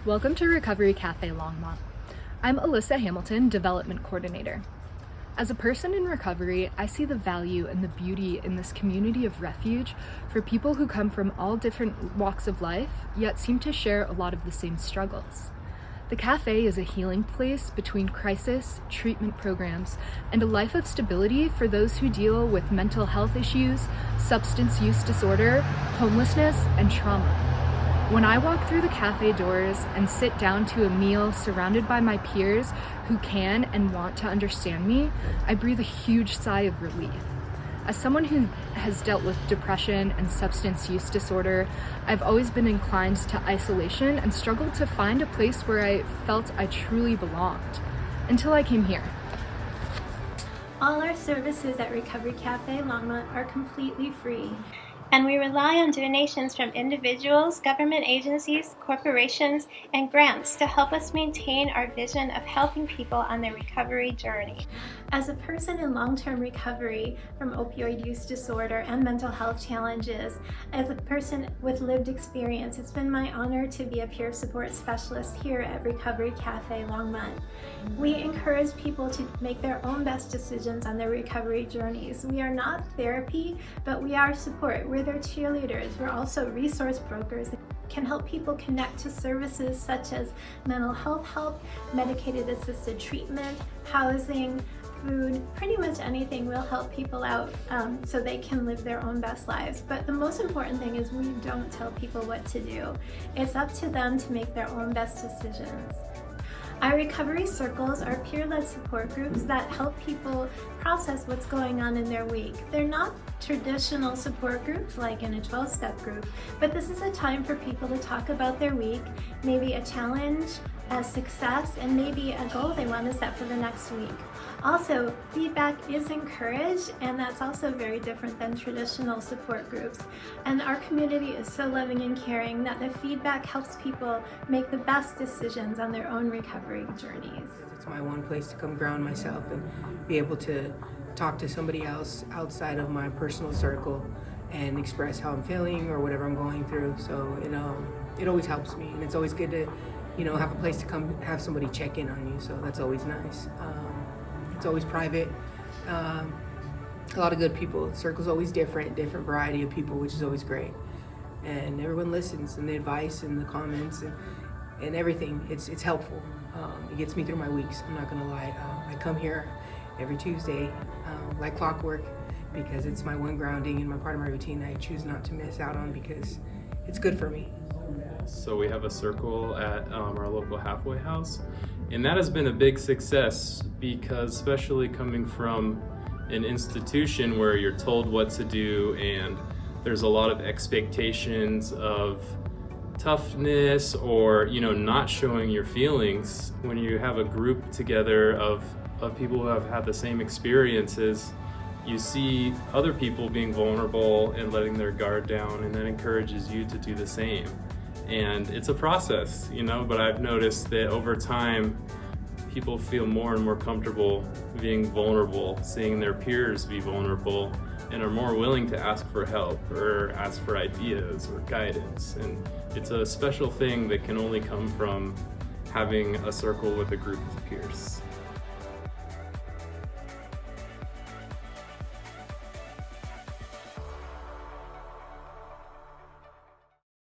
Welcome to Recovery Cafe Longmont. I'm Alyssa Hamilton, Development Coordinator. As a person in recovery, I see the value and the beauty in this community of refuge for people who come from all different walks of life, yet seem to share a lot of the same struggles. The cafe is a healing place between crisis, treatment programs, and a life of stability for those who deal with mental health issues, substance use disorder, homelessness, and trauma. When I walk through the cafe doors and sit down to a meal surrounded by my peers who can and want to understand me, I breathe a huge sigh of relief. As someone who has dealt with depression and substance use disorder, I've always been inclined to isolation and struggled to find a place where I felt I truly belonged, until I came here. All our services at Recovery Cafe Longmont are completely free, and we rely on donations from individuals, government agencies, corporations, and grants to help us maintain our vision of helping people on their recovery journey. As a person in long-term recovery from opioid use disorder and mental health challenges, as a person with lived experience, it's been my honor to be a peer support specialist here at Recovery Cafe Longmont. We encourage people to make their own best decisions on their recovery journeys. We are not therapy, but we are support. We're their cheerleaders. We're also resource brokers that can help people connect to services such as mental health help, medicated assisted treatment, housing, food, pretty much anything will help people out so they can live their own best lives. But the most important thing is we don't tell people what to do. It's up to them to make their own best decisions. Our recovery circles are peer-led support groups that help people process what's going on in their week. They're not traditional support groups like in a 12-step group, but this is a time for people to talk about their week, maybe a challenge, a success, and maybe a goal they want to set for the next week. Also, feedback is encouraged, and that's also very different than traditional support groups. And our community is so loving and caring that the feedback helps people make the best decisions on their own recovery journeys. It's my one place to come ground myself and be able to talk to somebody else outside of my personal circle and express how I'm feeling or whatever I'm going through. So it always helps me, and it's always good to have a place to come have somebody check in on you. So that's always nice. It's always private. A lot of good people. The circle's always different variety of people, which is always great. And everyone listens, and the advice and the comments and everything. It's helpful. It gets me through my weeks. I'm not gonna lie. I come here every Tuesday like clockwork because it's my one grounding and my part of my routine I choose not to miss out on because it's good for me. So we have a circle at our local halfway house, and that has been a big success because, especially coming from an institution where you're told what to do and there's a lot of expectations of toughness or not showing your feelings, when you have a group together of people who have had the same experiences, you see other people being vulnerable and letting their guard down, and that encourages you to do the same. And it's a process, but I've noticed that over time, people feel more and more comfortable being vulnerable, seeing their peers be vulnerable, and are more willing to ask for help or ask for ideas or guidance. And it's a special thing that can only come from having a circle with a group of peers.